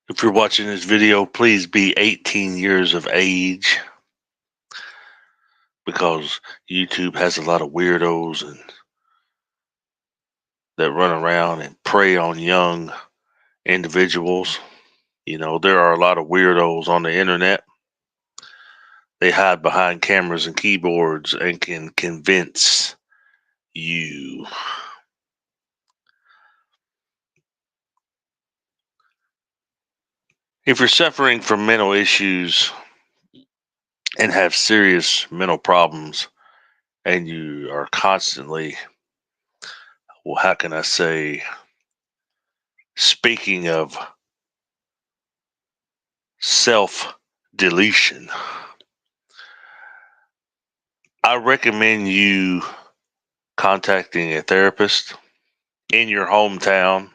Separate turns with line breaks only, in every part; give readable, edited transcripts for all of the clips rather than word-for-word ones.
If you're watching this video, please be 18 years of age because YouTube has a lot of weirdos and that run around and prey on young individuals. There are a lot of weirdos on the internet. They hide behind cameras and keyboards and can convince you. If you're suffering from mental issues and have serious mental problems and you are constantly, well, how can I say, speaking of self deletion, I recommend you contacting a therapist in your hometown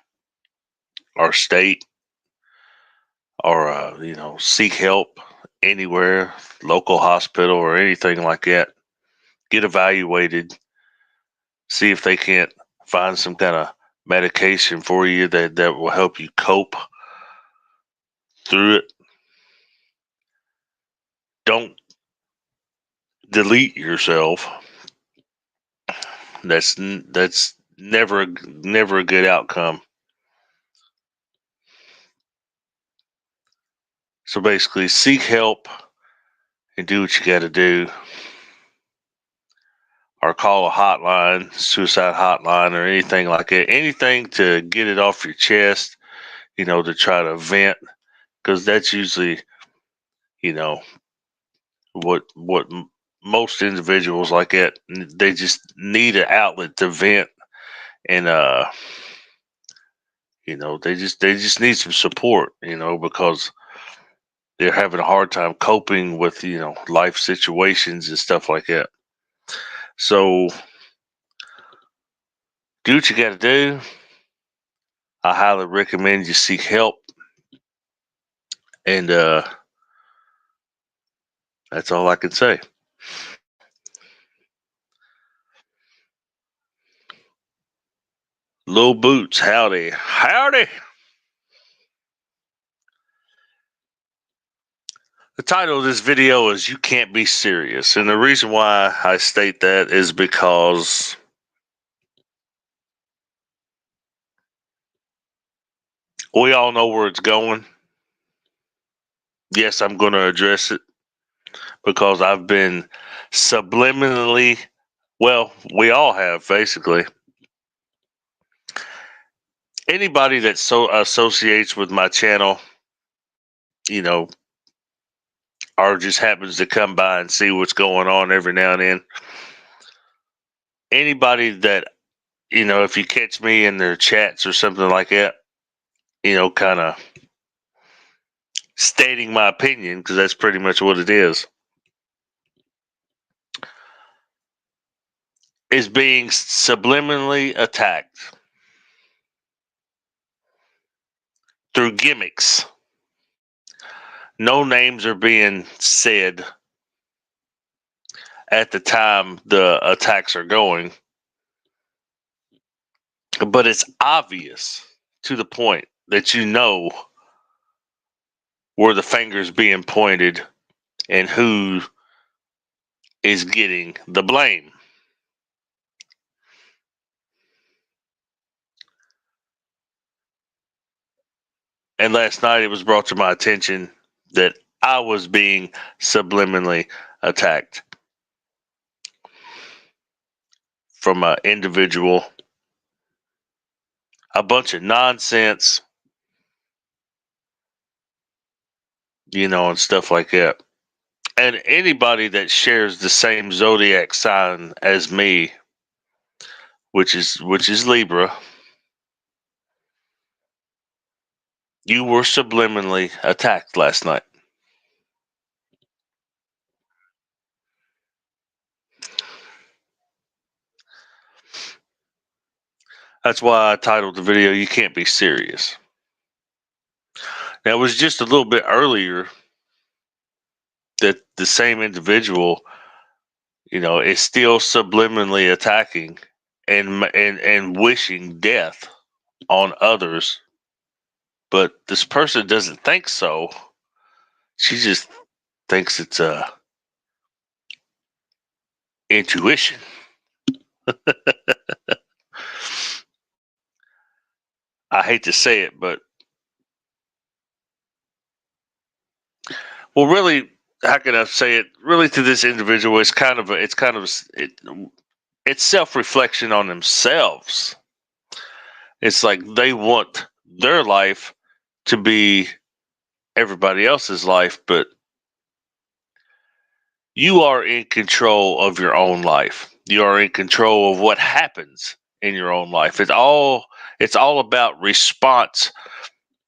or state, or seek help anywhere, local hospital or anything like that. Get evaluated, see if they can't find some kind of medication for you that will help you cope through it. Don't delete yourself. That's never a good outcome. So basically, seek help and do what you got to do, or call a hotline, suicide hotline, or anything like that. Anything to get it off your chest, to try to vent, because that's usually, you know, what most individuals like that, they just need an outlet to vent, and they just need some support, because they're having a hard time coping with life situations and stuff like that. So do what you got to do. I highly recommend you seek help, and that's all I can say. Lil Boots, howdy, howdy. The title of this video is "You Can't Be Serious," and the reason why I state that is because we all know where it's going. Yes, I'm going to address it because I've been subliminally, well, we all have basically. Anybody that so associates with my channel, you know, or just happens to come by and see what's going on every now and then. Anybody that, if you catch me in their chats or something like that, kind of stating my opinion, because that's pretty much what it is being subliminally attacked through gimmicks. No names are being said at the time the attacks are going, but it's obvious to the point that where the finger's being pointed and who is getting the blame. And last night it was brought to my attention that I was being subliminally attacked from an individual, a bunch of nonsense, and stuff like that. And anybody that shares the same zodiac sign as me, which is Libra, you were subliminally attacked last night. That's why I titled the video "You Can't Be Serious." Now, it was just a little bit earlier that the same individual, is still subliminally attacking and wishing death on others but this person doesn't think so. She just thinks it's intuition. I hate to say it, but well, really, how can I say it? Really, to this individual, it's self-reflection on themselves. It's like they want their life to be everybody else's life, but you are in control of your own life. You are in control of what happens in your own life. It's all about response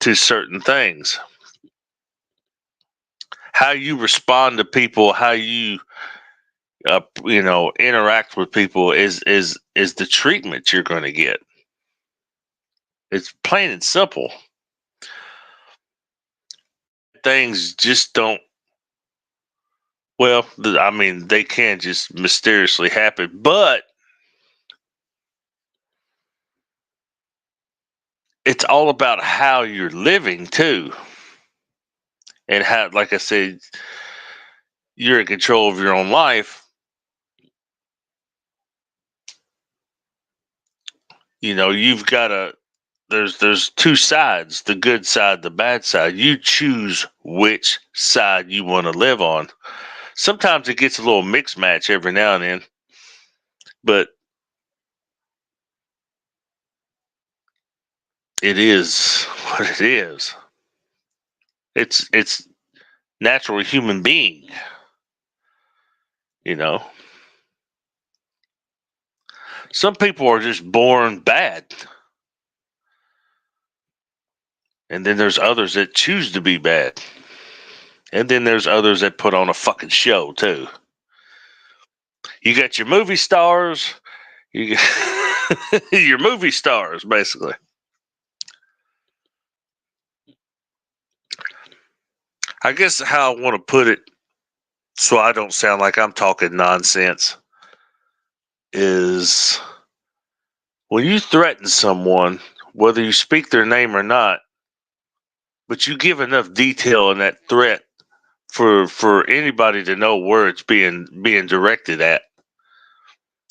to certain things. How you respond to people, how you interact with people is the treatment you're going to get. It's plain and simple. Things just don't. Well, I mean, they can just mysteriously happen, but it's all about how you're living too, and how, like I said, you're in control of your own life. You've got to. There's two sides: the good side, the bad side. You choose which side you want to live on. Sometimes it gets a little mixed match every now and then, but it is what it is. It's natural human being, you know. Some people are just born bad. And then there's others that choose to be bad. And then there's others that put on a fucking show too. You got your movie stars, you got your movie stars basically. I guess how I want to put it so I don't sound like I'm talking nonsense is when you threaten someone, whether you speak their name or not, but you give enough detail in that threat for anybody to know where it's being directed at.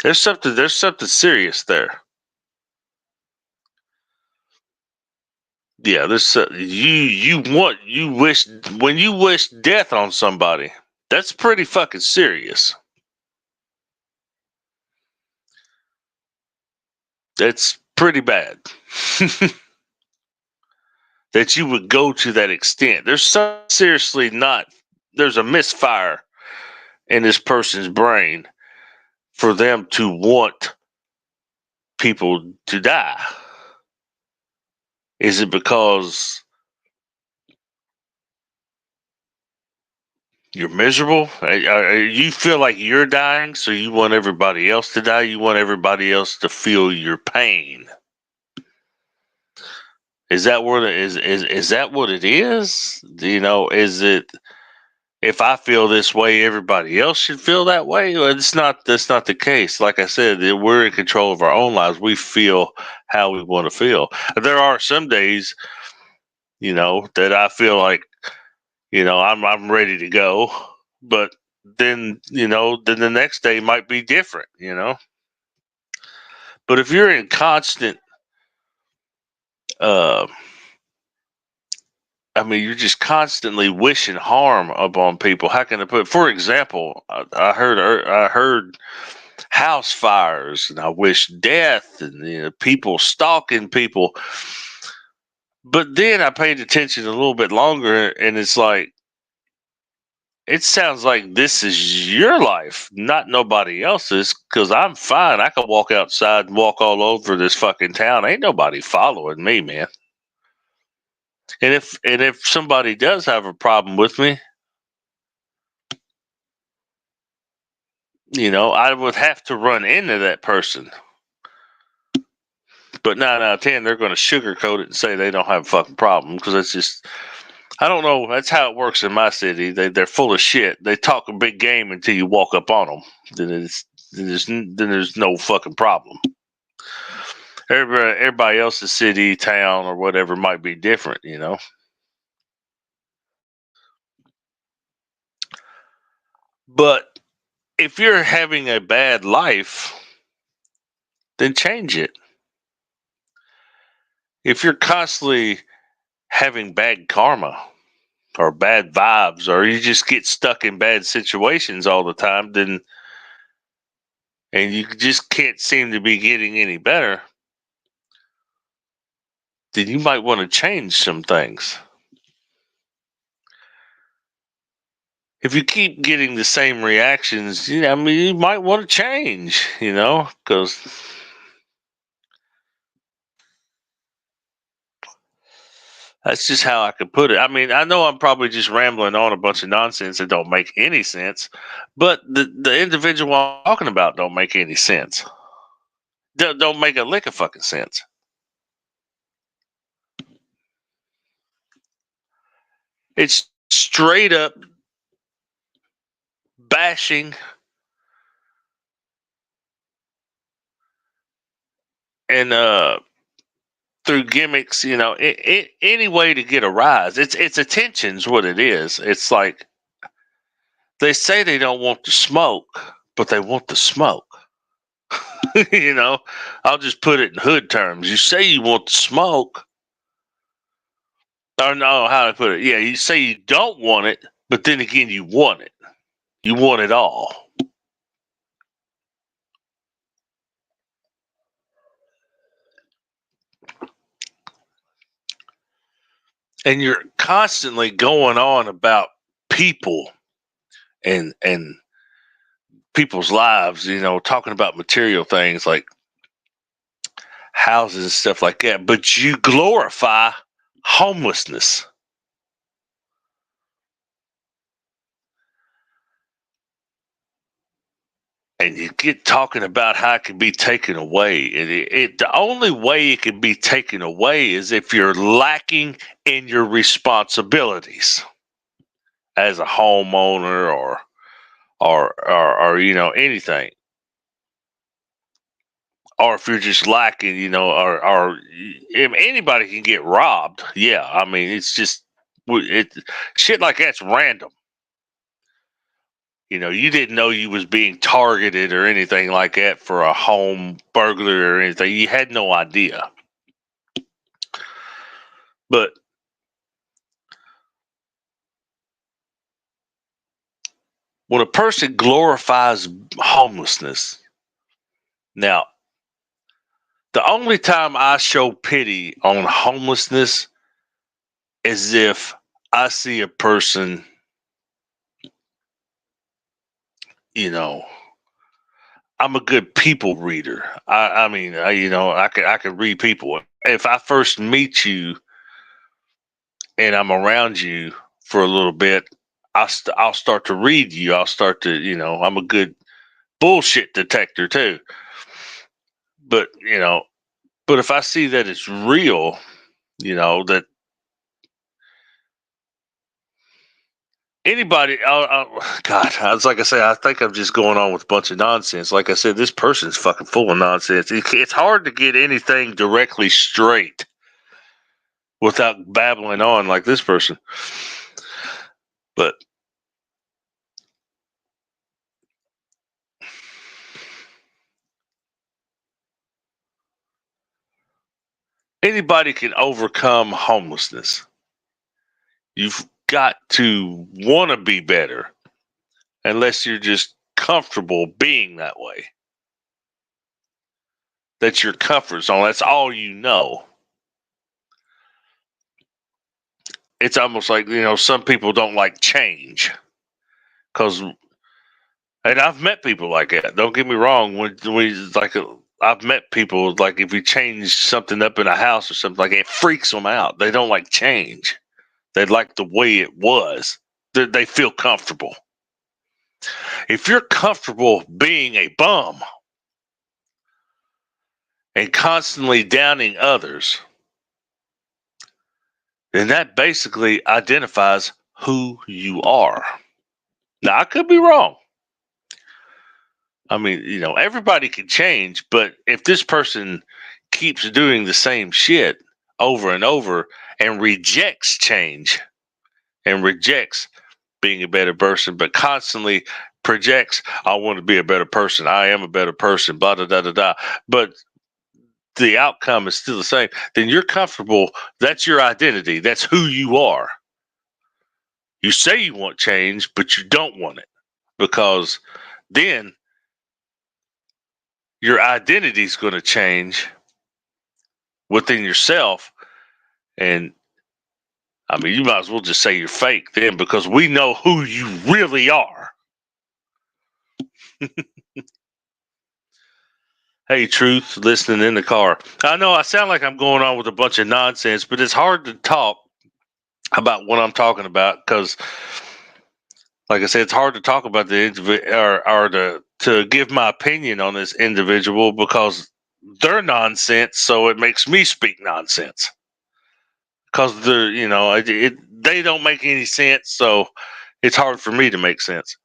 There's something serious there. Yeah, there's you wish when you wish death on somebody. That's pretty fucking serious. That's pretty bad. That you would go to that extent. There's a misfire in this person's brain for them to want people to die. Is it because you're miserable? You feel like you're dying, so you want everybody else to die? You want everybody else to feel your pain? Is that what it is? Is that what it is? Is it if I feel this way, everybody else should feel that way? Well, that's not the case. Like I said, we're in control of our own lives. We feel how we want to feel. There are some days, that I feel like, I'm ready to go, but then the next day might be different. But if you're in constant, you're just constantly wishing harm upon people. How can I put? For example, I heard house fires, and I wish death, and people stalking people. But then I paid attention a little bit longer, and it's like, it sounds like this is your life, not nobody else's. Because I'm fine. I can walk outside and walk all over this fucking town. Ain't nobody following me, man. And if somebody does have a problem with me, I would have to run into that person. But 9 out of 10, they're going to sugarcoat it and say they don't have a fucking problem, because that's just, I don't know. That's how it works in my city. They're full of shit. They talk a big game until you walk up on them. Then there's no fucking problem. Everybody else's city, town, or whatever might be different, But if you're having a bad life, then change it. If you're constantly having bad karma or bad vibes, or you just get stuck in bad situations all the time, then and you just can't seem to be getting any better, then you might want to change some things. If you keep getting the same reactions, you might want to change, because that's just how I could put it. I mean, I know I'm probably just rambling on a bunch of nonsense that don't make any sense, but the individual I'm talking about don't make any sense. Don't make a lick of fucking sense. It's straight up bashing and through gimmicks, any way to get a rise. It's attention's what it is. It's like they say they don't want to smoke, but they want the smoke. I'll just put it in hood terms. You say you want to smoke, or no, how to put it? Yeah, you say you don't want it, but then again, you want it. You want it all. And you're constantly going on about people and people's lives, talking about material things like houses and stuff like that, but you glorify homelessness. And you get talking about how it can be taken away. And the only way it can be taken away is if you're lacking in your responsibilities as a homeowner or anything. Or if you're just lacking, or if anybody can get robbed. Yeah, I mean, it's just shit like that's random. You didn't know you was being targeted or anything like that for a home burglary or anything. You had no idea. But when a person glorifies homelessness, now, the only time I show pity on homelessness is if I see a person, you know, I'm a good people reader. I mean, I could read people. If I first meet you and I'm around you for a little bit, I'll start to read you. I'll start to, I'm a good bullshit detector too. But but if I see that it's real, that anybody, God, it's like I say, I think I'm just going on with a bunch of nonsense. Like I said, this person's fucking full of nonsense. It's hard to get anything directly straight without babbling on like this person. But anybody can overcome homelessness. You've got to want to be better unless you're just comfortable being that way. That's your comfort zone. That's all you know. It's almost like, some people don't like change because, and I've met people like that. Don't get me wrong. I've met people like if you change something up in a house or something like it freaks them out. They don't like change. They like the way it was. They feel comfortable. If you're comfortable being a bum and constantly downing others, then that basically identifies who you are. Now, I could be wrong. I mean, everybody can change, but if this person keeps doing the same shit over and over and rejects change and rejects being a better person, but constantly projects, I want to be a better person. I am a better person, blah, da, da, da, da. But the outcome is still the same. Then you're comfortable. That's your identity. That's who you are. You say you want change, but you don't want it because then your identity is going to change within yourself. And I mean, you might as well just say you're fake then because we know who you really are. Hey, Truth, listening in the car. I know I sound like I'm going on with a bunch of nonsense, but it's hard to talk about what I'm talking about because, like I said, it's hard to talk about the individual or to give my opinion on this individual because they're nonsense, so it makes me speak nonsense. Because they're, they don't make any sense, so it's hard for me to make sense.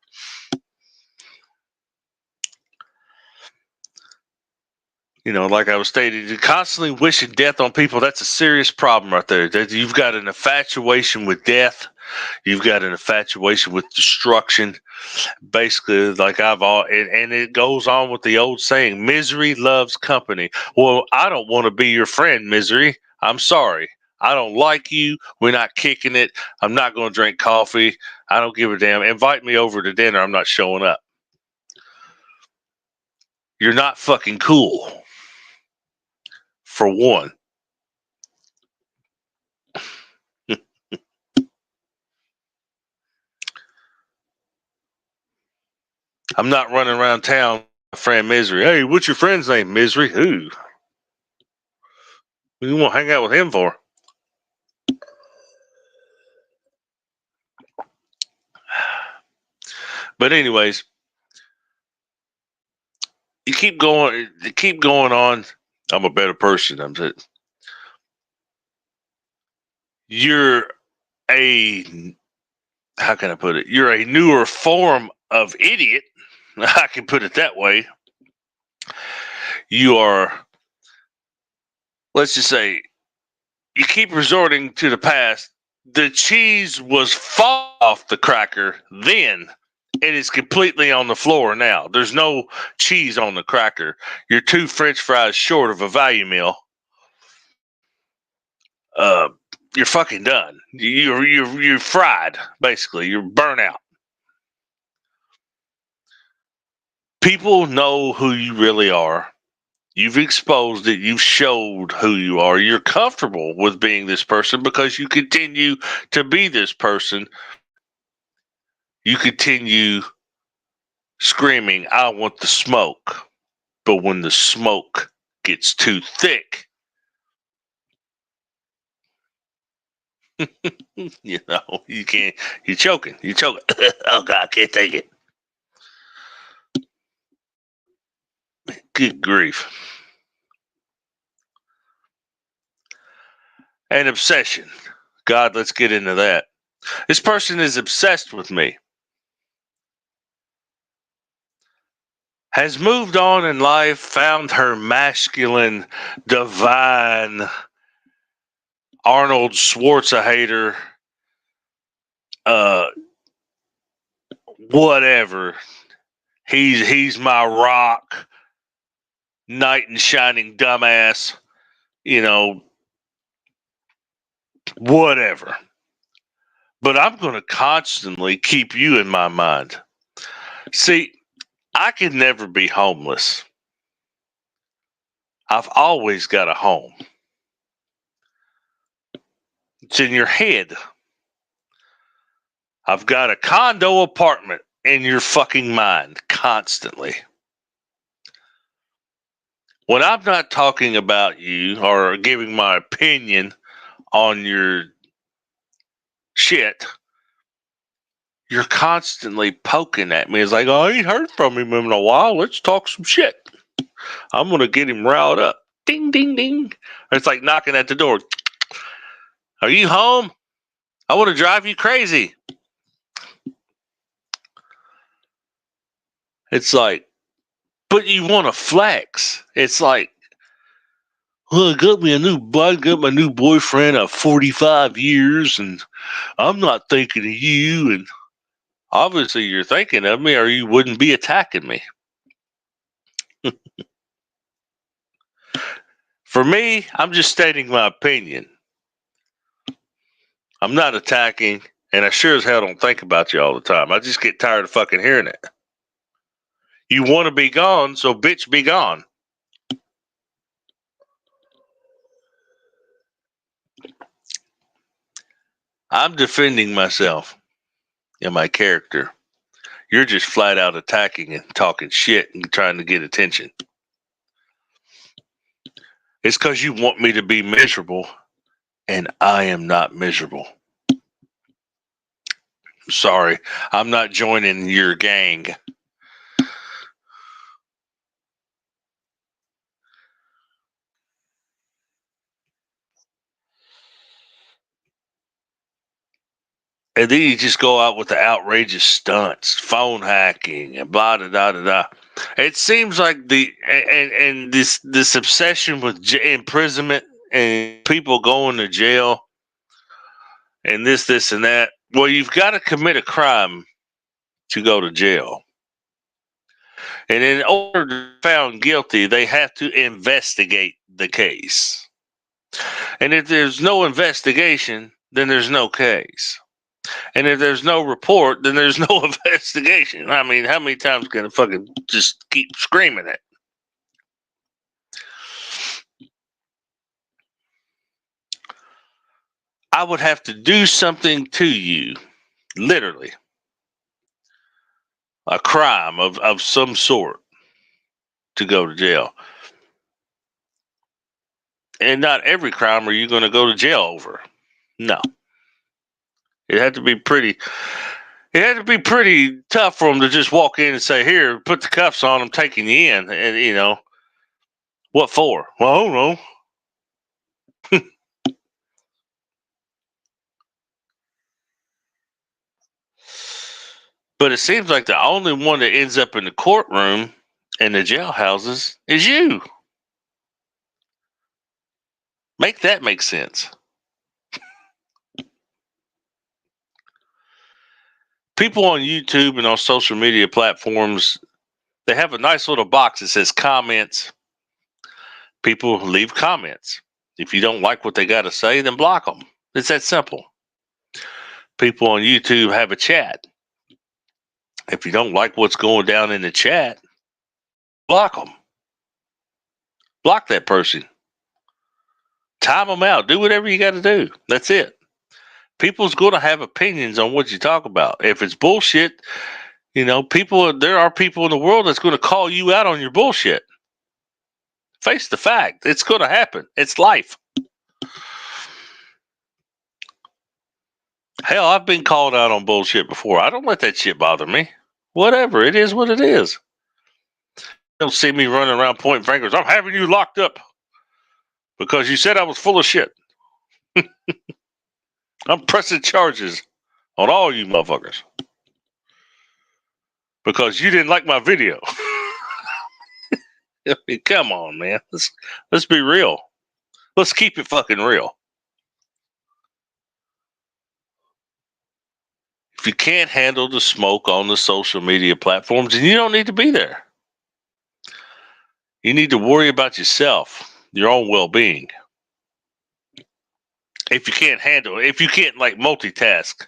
Like I was stating, you're constantly wishing death on people. That's a serious problem right there. You've got an infatuation with death. You've got an infatuation with destruction. Basically, like and it goes on with the old saying, misery loves company. Well, I don't want to be your friend, misery. I'm sorry. I don't like you. We're not kicking it. I'm not going to drink coffee. I don't give a damn. Invite me over to dinner. I'm not showing up. You're not fucking cool. For one. I'm not running around town, my friend Misery. Hey, what's your friend's name, Misery? Who? What do you want to hang out with him for? But anyways, you keep going on. I'm a better person. You're a, how can I put it? You're a newer form of idiot. I can put it that way. You are, let's just say, you keep resorting to the past. The cheese was fall off the cracker then. It is completely on the floor now. There's no cheese on the cracker. You're 2 French fries short of a value meal. You're fucking done. You're fried. Basically, you're burnt out. People know who you really are. You've exposed it. You've showed who you are. You're comfortable with being this person because you continue to be this person. You continue screaming, I want the smoke. But when the smoke gets too thick, you can't, you're choking. Oh, God, I can't take it. Good grief. An obsession. God, let's get into that. This person is obsessed with me. Has moved on in life, found her masculine, divine Arnold Schwarzenegger, whatever. He's my rock, knight in shining dumbass, whatever. But I'm going to constantly keep you in my mind. See, I could never be homeless. I've always got a home. It's in your head. I've got a condo apartment in your fucking mind constantly. When I'm not talking about you or giving my opinion on your shit, you're constantly poking at me. It's like, oh, I ain't heard from him in a while. Let's talk some shit. I'm going to get him riled up. Ding, ding, ding. It's like knocking at the door. Are you home? I want to drive you crazy. It's like, but you want to flex. It's like, well, I got my new boyfriend of 45 years, and I'm not thinking of you. And obviously, you're thinking of me, or you wouldn't be attacking me. For me, I'm just stating my opinion. I'm not attacking, and I sure as hell don't think about you all the time. I just get tired of fucking hearing it. You want to be gone, so bitch, be gone. I'm defending myself and my character. You're just flat out attacking and talking shit and trying to get attention. It's because you want me to be miserable, and I am not miserable. Sorry, I'm not joining your gang. And then you just go out with the outrageous stunts, phone hacking, and blah da da da da. It seems like this obsession with imprisonment and people going to jail and this and that. Well, you've got to commit a crime to go to jail, and in order to be found guilty, they have to investigate the case. And if there's no investigation, then there's no case. And if there's no report, then there's no investigation. I mean, how many times can I fucking just keep screaming it? I would have to do something to you, literally, a crime of some sort to go to jail. And not every crime are you going to go to jail over. No. It had to be pretty. It had to be pretty tough for them to just walk in and say, "Here, put the cuffs on. I'm taking you in." And what for? Well, I don't know. But it seems like the only one that ends up in the courtroom and the jailhouses is you. Make that make sense. People on YouTube and on social media platforms, they have a nice little box that says comments. People leave comments. If you don't like what they got to say, then block them. It's that simple. People on YouTube have a chat. If you don't like what's going down in the chat, block them. Block that person. Time them out. Do whatever you got to do. That's it. People's going to have opinions on what you talk about. If it's bullshit, there are people in the world that's going to call you out on your bullshit. Face the fact. It's going to happen. It's life. Hell, I've been called out on bullshit before. I don't let that shit bother me. Whatever. It is what it is. You don't see me running around pointing fingers. I'm having you locked up because you said I was full of shit. I'm pressing charges on all you motherfuckers because you didn't like my video. I mean, come on, man. Let's be real. Let's keep it fucking real. If you can't handle the smoke on the social media platforms, then you don't need to be there. You need to worry about yourself, your own well-being. If you can't handle it, if you can't like multitask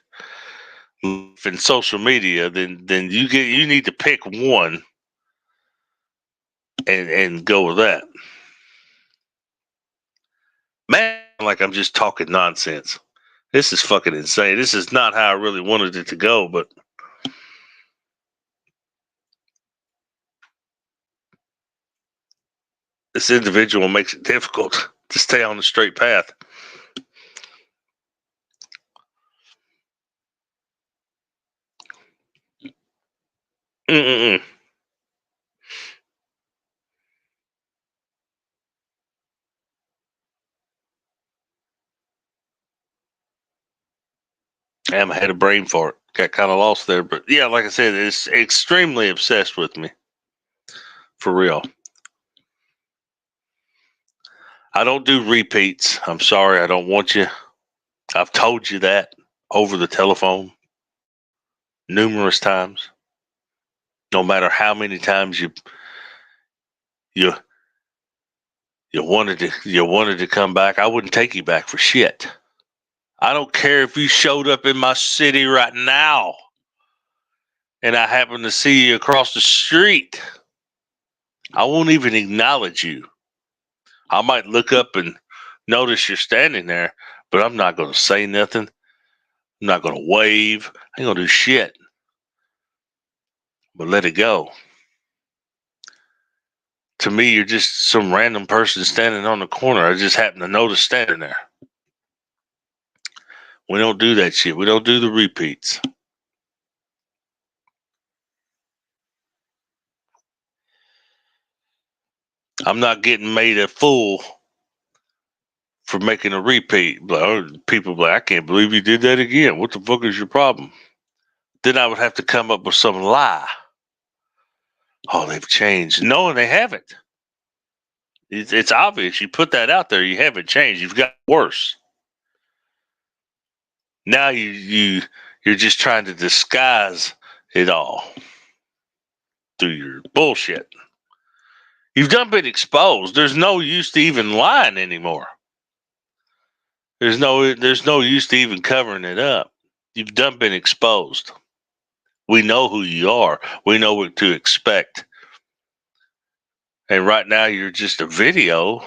in social media, then you need to pick one and go with that. Man, like I'm just talking nonsense. This is fucking insane. This is not how I really wanted it to go, but this individual makes it difficult to stay on the straight path. Mm-mm-mm. Damn, I had a brain fart. Got kind of lost there, but yeah, like I said, it's extremely obsessed with me. For real. I don't do repeats. I'm sorry. I don't want you. I've told you that over the telephone numerous times. No matter how many times you you wanted to come back, I wouldn't take you back for shit. I don't care if you showed up in my city right now and I happen to see you across the street. I won't even acknowledge you. I might look up and notice you're standing there, but I'm not going to say nothing. I'm not going to wave. I ain't going to do shit. But let it go. To me, you're just some random person standing on the corner. I just happen to notice standing there. We don't do that shit. We don't do the repeats. I'm not getting made a fool for making a repeat. People be like, I can't believe you did that again. What the fuck is your problem? Then I would have to come up with some lie. Oh, they've changed. No, they haven't. It's obvious. You put that out there, you haven't changed. You've got worse. Now you're just trying to disguise it all through your bullshit. You've done been exposed. There's no use to even lying anymore. There's no use to even covering it up. You've done been exposed. We know who you are. We know what to expect. And right now you're just a video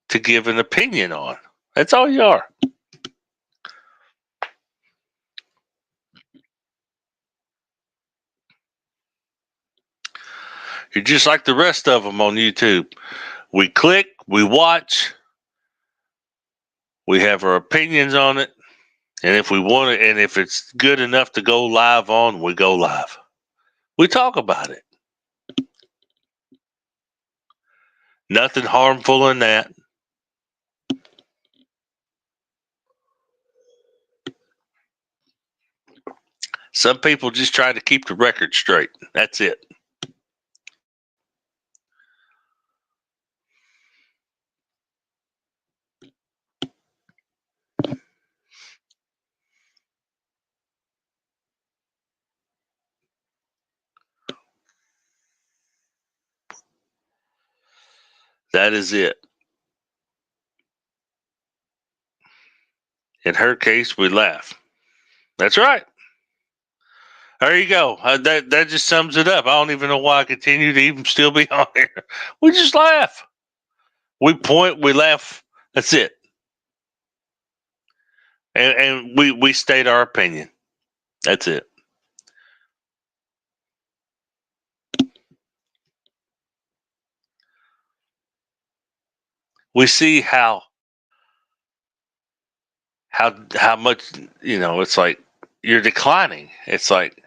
to give an opinion on. That's all you are. You're just like the rest of them on YouTube. We click, we watch, we have our opinions on it, and if we want it, and if it's good enough to go live on, we go live. We talk about it. Nothing harmful in that. Some people just try to keep the record straight. That's it. That is it. In her case, we laugh. That's right. There you go. That just sums it up. I don't even know why I continue to even still be on here. We just laugh. We point, we laugh. That's it. And we state our opinion. That's it. We see how much, it's like you're declining. It's like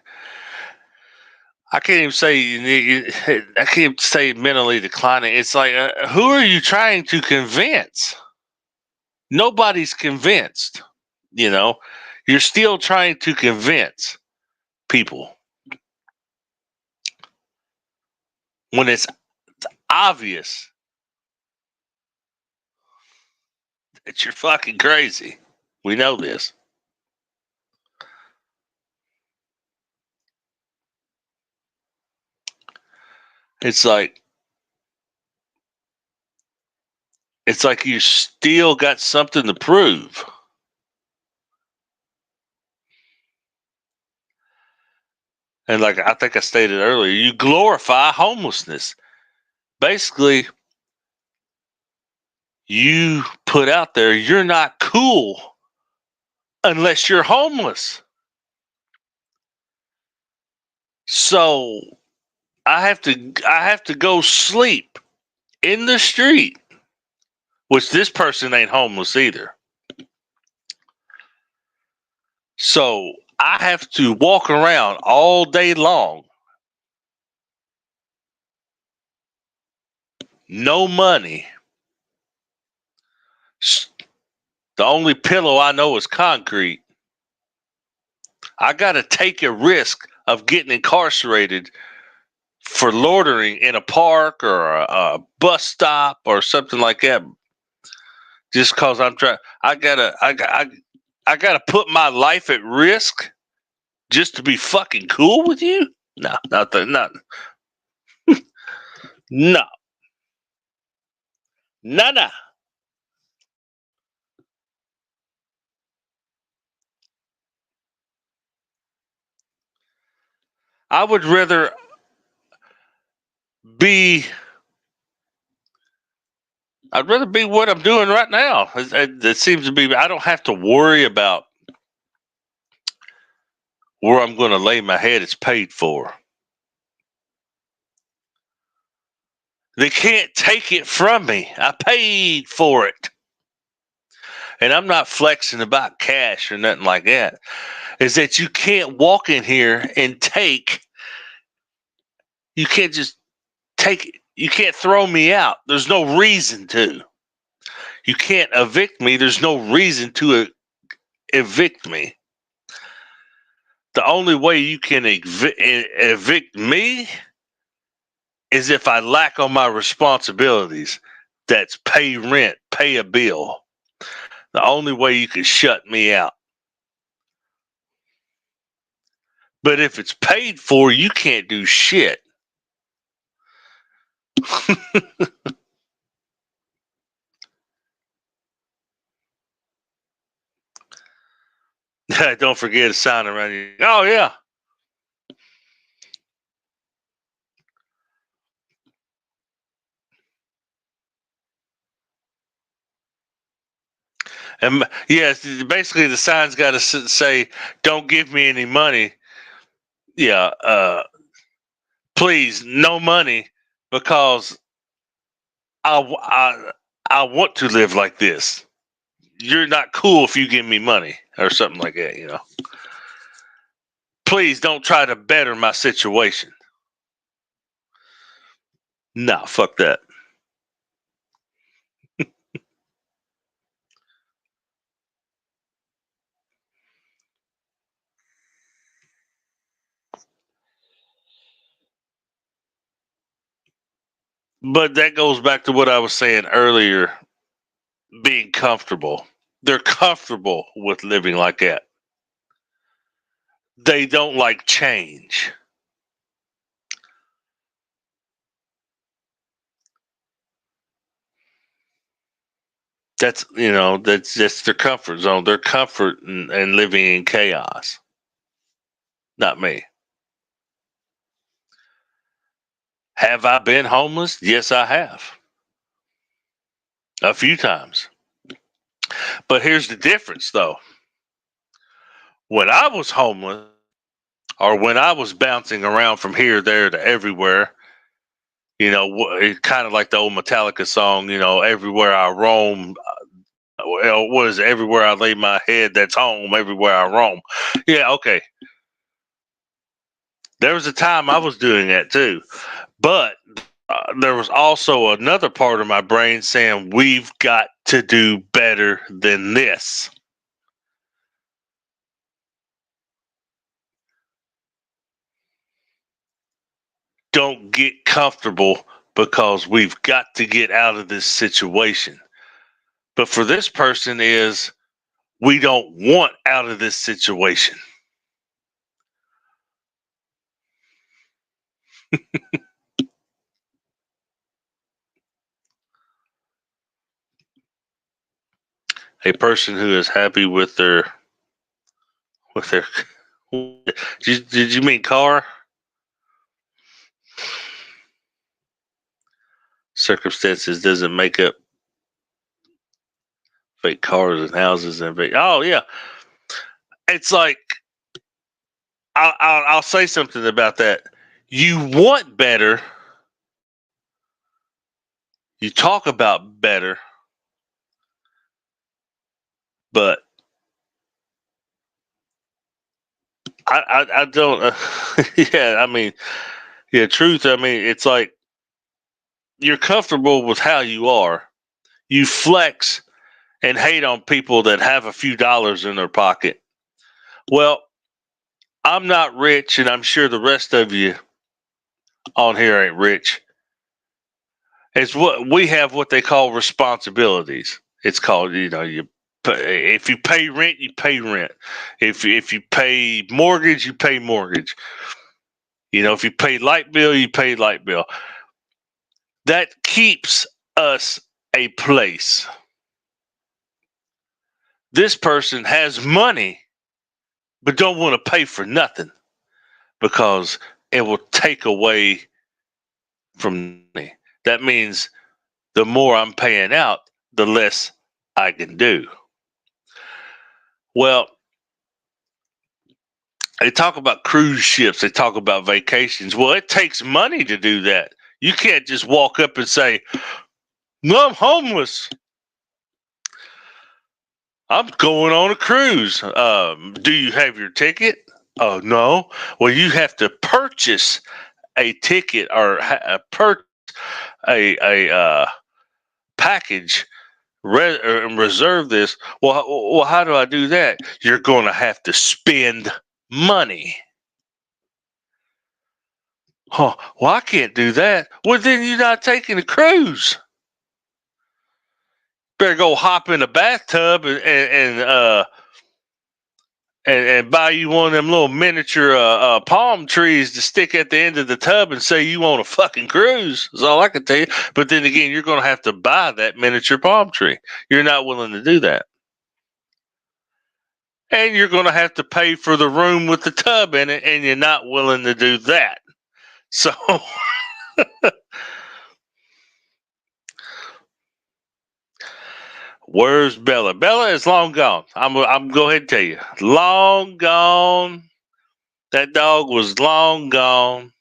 I can't even say mentally declining. It's like who are you trying to convince? Nobody's convinced. You're still trying to convince people when it's obvious that you're fucking crazy. We know this. It's like you still got something to prove. And like I think I stated earlier, you glorify homelessness. Basically, you put out there you're not cool unless you're homeless. So I have to go sleep in the street, which this person ain't homeless either. So I have to walk around all day long, no money. The only pillow I know is concrete. I got to take a risk of getting incarcerated for loitering in a park or a bus stop or something like that, just because I'm trying, I gotta put my life at risk just to be fucking cool with you? No, not. No, no. I would rather be. I'd rather be what I'm doing right now. It seems to be. I don't have to worry about where I'm going to lay my head. It's paid for. They can't take it from me. I paid for it. And I'm not flexing about cash or nothing like that. Is that you can't walk in here and take. You can't just take it. You can't throw me out. There's no reason to. You can't evict me. There's no reason to evict me. The only way you can evict me is if I lack on my responsibilities. That's pay rent, pay a bill. The only way you can shut me out. But if it's paid for, you can't do shit. Don't forget a sign around you. Oh, yeah. And yes, basically the sign's got to say, "Don't give me any money." Yeah, please, no money, because I want to live like this. You're not cool if you give me money or something like that. Please don't try to better my situation. No, fuck that. But that goes back to what I was saying earlier, being comfortable. They're comfortable with living like that. They don't like change. That's just their comfort zone. Their comfort and living in chaos. Not me. Have I been homeless? Yes, I have. A few times. But here's the difference, though. When I was homeless, or when I was bouncing around from here, there to everywhere, it's kind of like the old Metallica song, everywhere I roam, well, what is it? Everywhere I lay my head, that's home. Everywhere I roam. Yeah, okay. There was a time I was doing that too. But there was also another part of my brain saying, we've got to do better than this. Don't get comfortable, because we've got to get out of this situation. But for this person is, we don't want out of this situation. A person who is happy with their did you mean car? Circumstances doesn't make up fake cars and houses and fake. Oh yeah, it's like I'll say something about that. You want better. You talk about better, but I don't. Yeah, I mean, yeah, truth. I mean, it's like you're comfortable with how you are. You flex and hate on people that have a few dollars in their pocket. Well, I'm not rich, and I'm sure the rest of you on here ain't rich. It's what we have, what they call responsibilities. It's called, if you pay rent, you pay rent. If you pay mortgage, you pay mortgage. If you pay light bill, you pay light bill. That keeps us a place. This person has money, but don't want to pay for nothing because it will take away from me. That means the more I'm paying out, the less I can do. Well, they talk about cruise ships, they talk about vacations. Well, it takes money to do that. You can't just walk up and say, "No, I'm homeless. I'm going on a cruise. Do you have your ticket?" Oh, no. Well, you have to purchase a ticket or purchase a package and reserve this. Well, how do I do that? You're going to have to spend money. Oh, well, I can't do that. Well, then you're not taking a cruise. Better go hop in a bathtub and buy you one of them little miniature palm trees to stick at the end of the tub and say you want a fucking cruise. That's all I can tell you. But then again, you're going to have to buy that miniature palm tree. You're not willing to do that. And you're going to have to pay for the room with the tub in it, and you're not willing to do that. So where's Bella? Bella is long gone. I'm go ahead and tell you, long gone. That dog was long gone.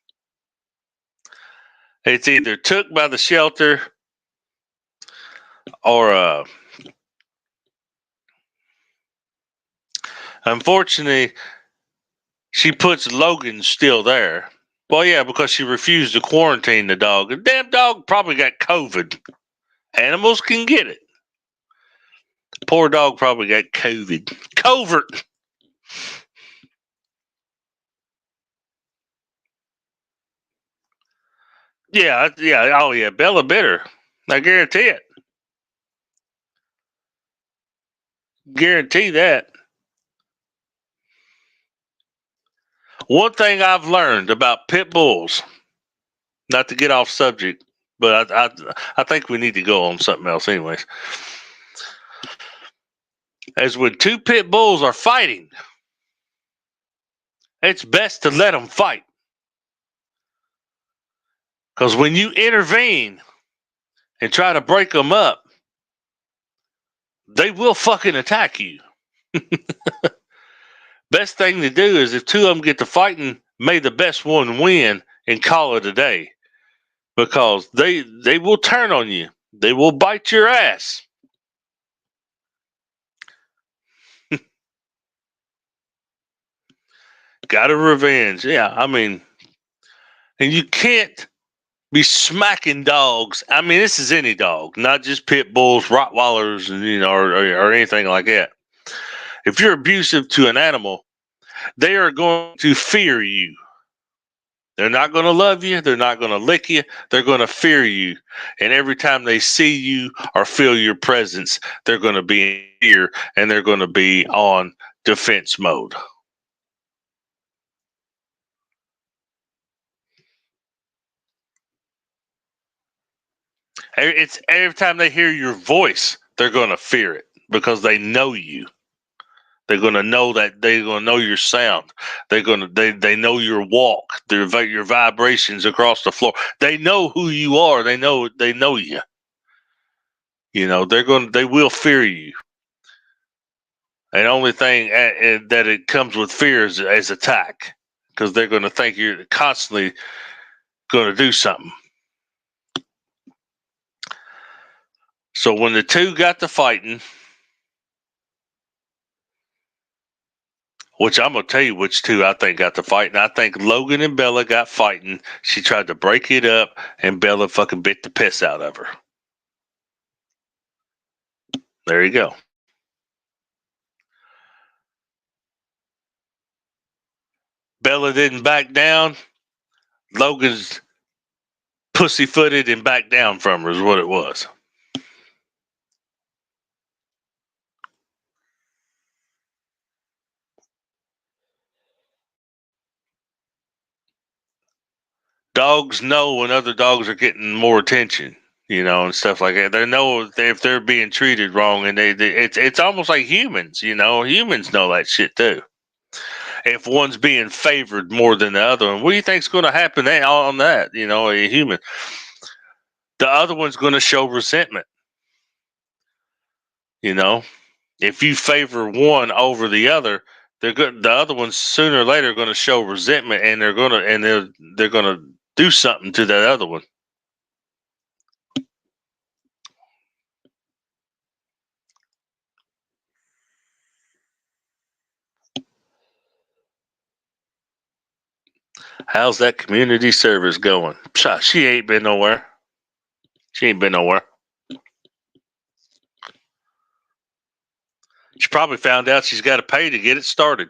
It's either took by the shelter or unfortunately, she puts Logan still there. Well, yeah, because she refused to quarantine the dog. The damn dog probably got COVID. Animals can get it. Poor dog probably got COVID. Covert. Yeah, yeah. Oh, yeah. Bella bit her. I guarantee it. Guarantee that. One thing I've learned about pit bulls, not to get off subject, but I think we need to go on something else, anyways. As when two pit bulls are fighting, it's best to let them fight. Because when you intervene and try to break them up, they will fucking attack you. Best thing to do is if two of them get to fighting, may the best one win and call it a day. Because they will turn on you. They will bite your ass. Got a revenge. Yeah, I mean, and you can't be smacking dogs. I mean, this is any dog, not just pit bulls, Rottweilers, and or anything like that. If you're abusive to an animal, they are going to fear you. They're not going to love you. They're not going to lick you. They're going to fear you. And every time they see you or feel your presence, they're going to be in fear and they're going to be on defense mode. It's every time they hear your voice, they're going to fear it because they know you. They're going to know that they're going to know your sound. They know your walk, your vibrations across the floor. They know who you are. They know you. They will fear you. And the only thing that it comes with fear is attack because they're going to think you're constantly going to do something. So when the two got to fighting, which I'm gonna tell you which two I think got to fighting. I think Logan and Bella got fighting. She tried to break it up, and Bella fucking bit the piss out of her. There you go. Bella didn't back down. Logan's pussyfooted and backed down from her is what it was. Dogs know when other dogs are getting more attention, and stuff like that. They know if they're being treated wrong, and it's almost like humans. Humans know that shit too. If one's being favored more than the other one, what do you think's going to happen on that? A human, the other one's going to show resentment. If you favor one over the other, the other one's sooner or later going to show resentment, and they're going to do something to that other one. How's that community service going? She ain't been nowhere. She ain't been nowhere. She probably found out she's got to pay to get it started.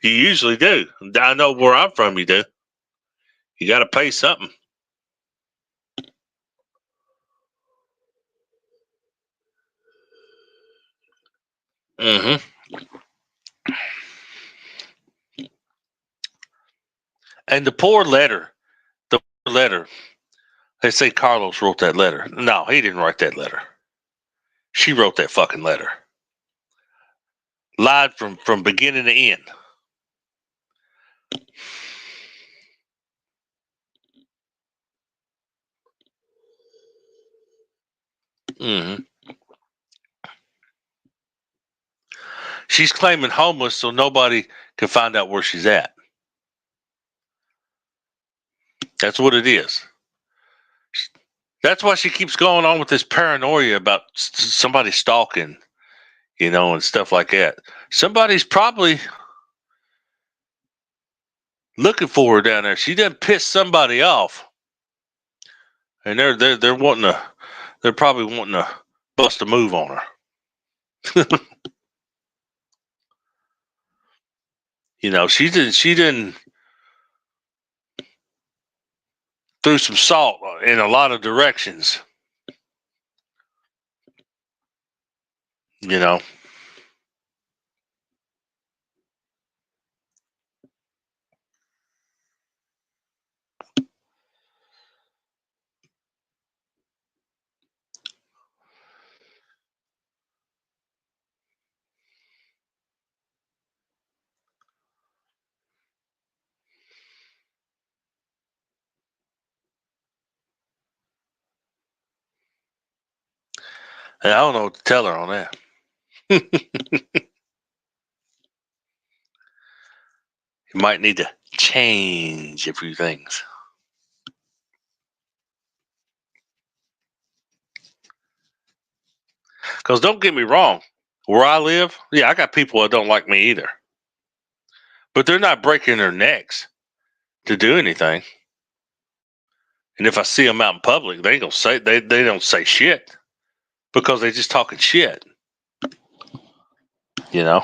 You usually do. I know where I'm from, you do. You got to pay something. Mm-hmm. And the poor letter, they say Carlos wrote that letter. No, he didn't write that letter. She wrote that fucking letter. Lied from beginning to end. Mm-hmm. She's claiming homeless so nobody can find out where she's at. That's what it is. That's why she keeps going on with this paranoia about somebody stalking, and stuff like that. Somebody's probably looking for her down there. She done pissed somebody off, and they're wanting to. They're probably wanting to bust a move on her. She didn't threw some salt in a lot of directions. And I don't know what to tell her on that. You might need to change a few things. Because don't get me wrong, where I live, I got people that don't like me either. But they're not breaking their necks to do anything. And if I see them out in public, they don't say shit because they just talking shit. Because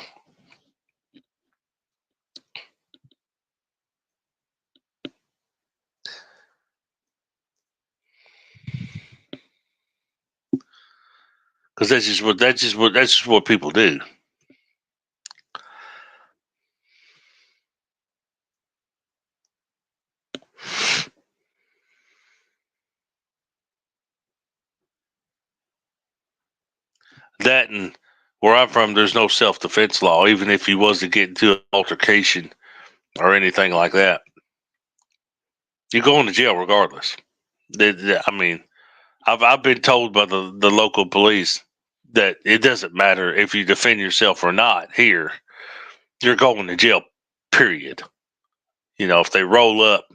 that's just what people do. That, and where I'm from, there's no self-defense law, even if you was to get into an altercation or anything like that. You're going to jail regardless. I mean, I've been told by the local police that it doesn't matter if you defend yourself or not here. You're going to jail, period. If they roll up,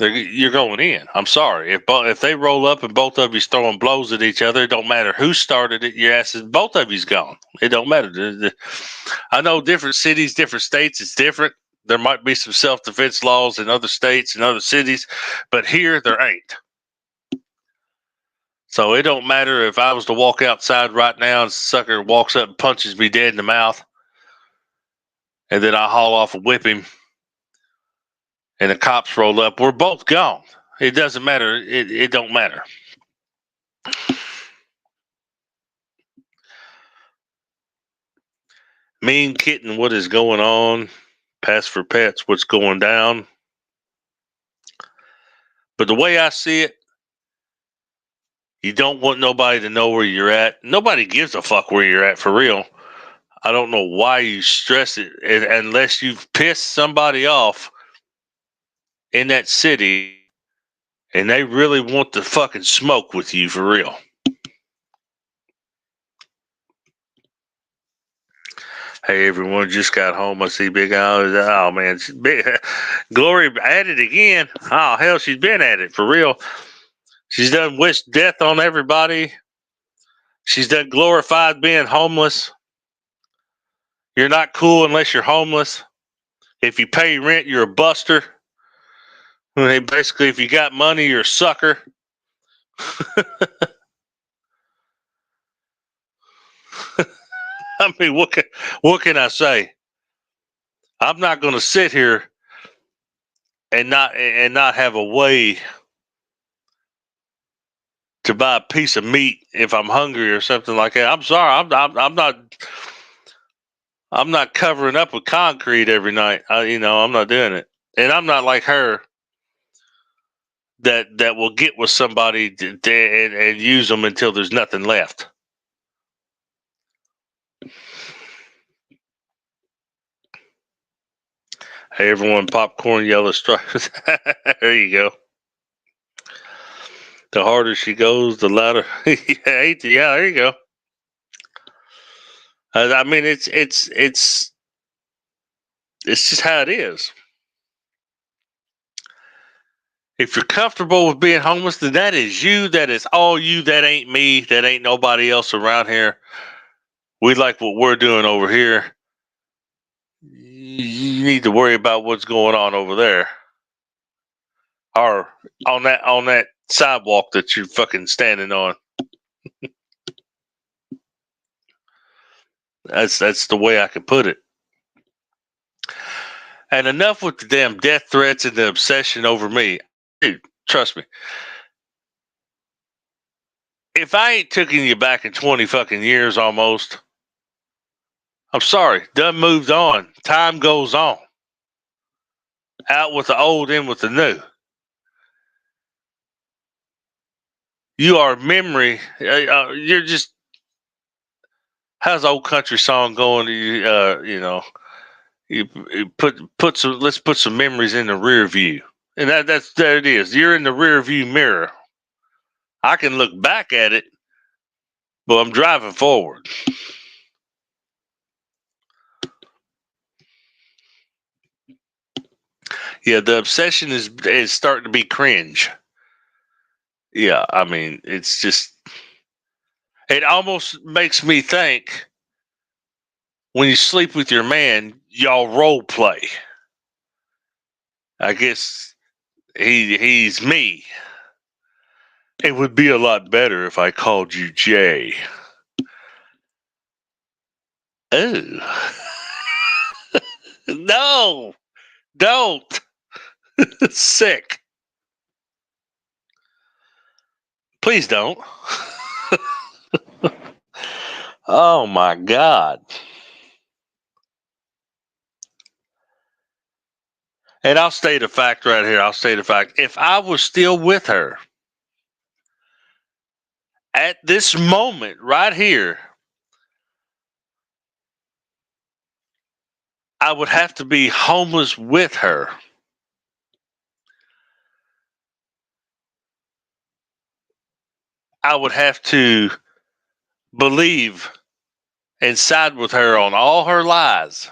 you're going in. I'm sorry. If they roll up and both of you's throwing blows at each other, it don't matter who started it. Your ass is both of you's gone. It don't matter. I know different cities, different states. It's different. There might be some self-defense laws in other states and other cities, but here there ain't. So it don't matter if I was to walk outside right now and sucker walks up and punches me dead in the mouth, and then I haul off and whip him, and the cops roll up, we're both gone. It doesn't matter. It don't matter. Mean Kitten, what is going on? Pass for Pets, what's going down? But the way I see it, you don't want nobody to know where you're at. Nobody gives a fuck where you're at, for real. I don't know why you stress it unless you've pissed somebody off in that city and they really want to fucking smoke with you, for real. Hey everyone, just got home. I see Big Al. Oh man, Glory at it again. Oh hell, she's been at it, for real. She's done wished death on everybody. She's done glorified being homeless. You're not cool unless you're homeless. If you pay rent, you're a buster. Basically, if you got money, you're a sucker. I mean, what can I say? I'm not going to sit here and not have a way to buy a piece of meat if I'm hungry or something like that. I'm sorry, I'm not covering up with concrete every night. I'm not doing it, and I'm not like her that will get with somebody and use them until there's nothing left. Hey everyone, popcorn, yellow stripes. There you go. The harder she goes, the louder. Yeah, there you go. I mean, it's just how it is. If you're comfortable with being homeless, then that is you. That is all you. That ain't me. That ain't nobody else around here. We like what we're doing over here. You need to worry about what's going on over there, or on that sidewalk that you're fucking standing on. That's the way I can put it. And enough with the damn death threats and the obsession over me. Dude, trust me. If I ain't taking you back in 20 fucking years almost, I'm sorry. Done moved on. Time goes on. Out with the old, in with the new. You are memory. You're just. How's the old country song going? You put some. Let's put some memories in the rear view, and there it is. You're in the rear view mirror. I can look back at it, but I'm driving forward. Yeah, the obsession is starting to be cringe. Yeah, I mean, it's just. It almost makes me think when you sleep with your man, y'all role play. I guess he's me. It would be a lot better if I called you Jay. Oh. No, don't. Sick. Please don't. Oh my God. And I'll state a fact right here. I'll state a fact. If I was still with her at this moment right here, I would have to be homeless with her. I would have to believe and side with her on all her lies.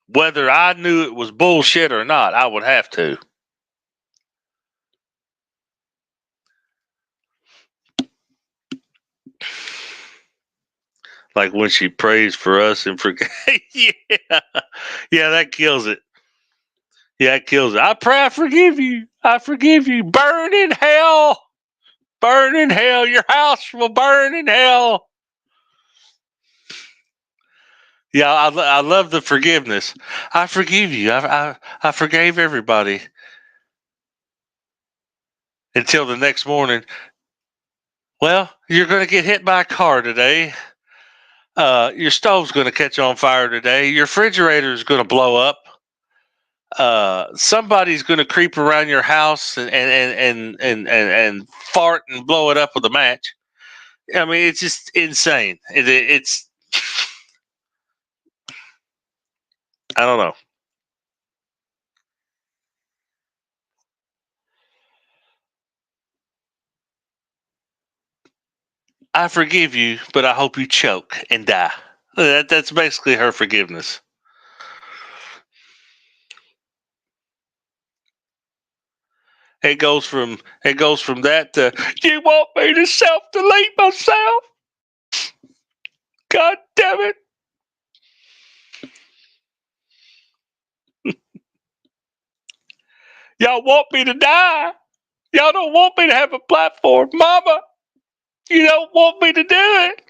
Whether I knew it was bullshit or not, I would have to. Like when she prays for us and forget. Yeah. Yeah, that kills it. Yeah, it kills it. I pray I forgive you. I forgive you. Burn in hell. Burn in hell. Your house will burn in hell. Yeah, I love the forgiveness. I forgive you. I forgave everybody. until the next morning. Well, you're going to get hit by a car today. Your stove's going to catch on fire today. Your refrigerator is going to blow up. Somebody's going to creep around your house and fart and blow it up with a match. I mean, it's just insane. It's I don't know. I forgive you, but I hope you choke and die. That's basically her forgiveness. It goes from that to, you want me to self delete myself? God damn it! Y'all want me to die? Y'all don't want me to have a platform, Mama. You don't want me to do it.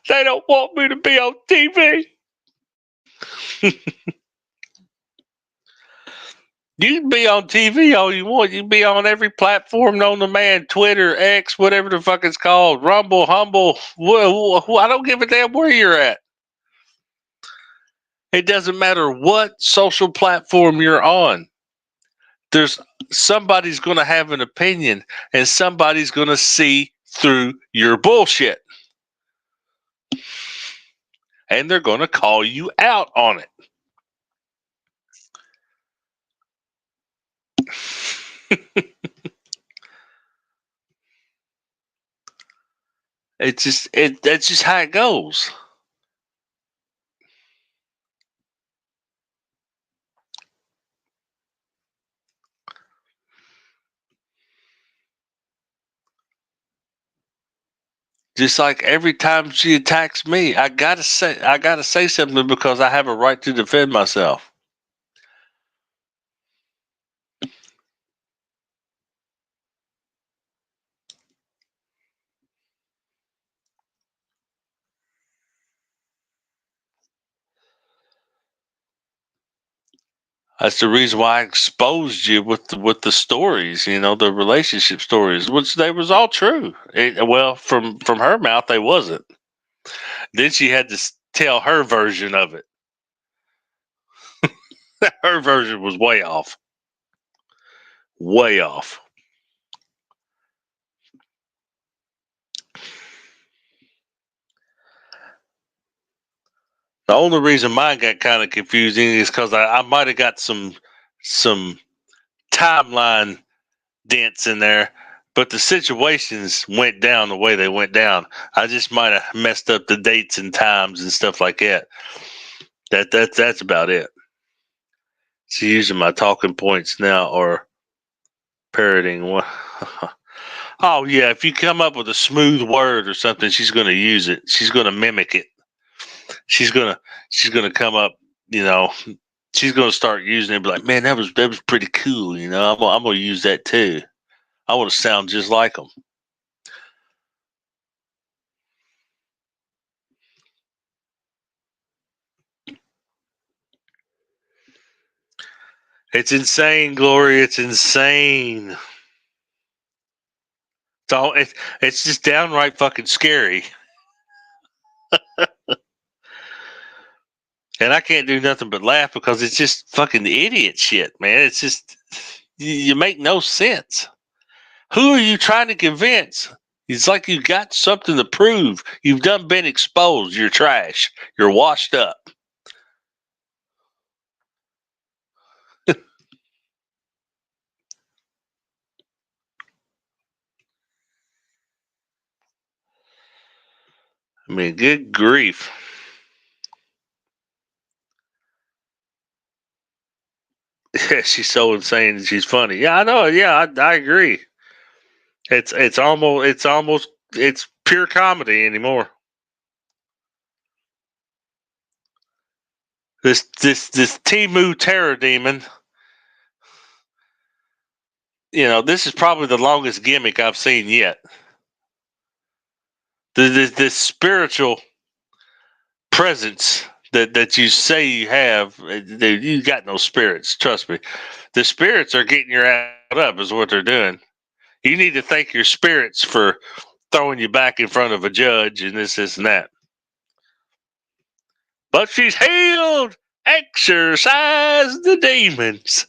They don't want me to be on TV. You can be on TV all you want. You can be on every platform known to man, Twitter, X, whatever the fuck it's called, Rumble, Humble. I don't give a damn where you're at. It doesn't matter what social platform you're on. There's somebody's going to have an opinion, and somebody's going to see through your bullshit, and they're going to call you out on it. That's just how it goes. Just like every time she attacks me, I gotta say something because I have a right to defend myself. That's the reason why I exposed you with the stories, the relationship stories, which they was all true. Well, from her mouth, they wasn't. Then she had to tell her version of it. Her version was way off. Way off. The only reason mine got kind of confusing is because I might have got some timeline dents in there, but the situations went down the way they went down. I just might have messed up the dates and times and stuff like that. That's about it. She's using my talking points now or parroting one. Oh yeah, if you come up with a smooth word or something, she's going to use it. She's going to mimic it. She's gonna come up. She's gonna start using it. Be like, man, that was pretty cool. I'm gonna use that too. I want to sound just like them. It's insane, Glory. It's insane. It's just downright fucking scary. And I can't do nothing but laugh because it's just fucking idiot shit, man. It's just, you make no sense. Who are you trying to convince? It's like you've got something to prove. You've done been exposed. You're trash. You're washed up. I mean, good grief. Yeah, she's so insane and she's funny. Yeah, I know. Yeah, I agree. It's pure comedy anymore. This Timu terror demon. This is probably the longest gimmick I've seen yet. This spiritual presence that you say you have, you got no spirits. Trust me, the spirits are getting your ass up is what they're doing. You need to thank your spirits for throwing you back in front of a judge and this and that. But she's healed. Exorcise the demons.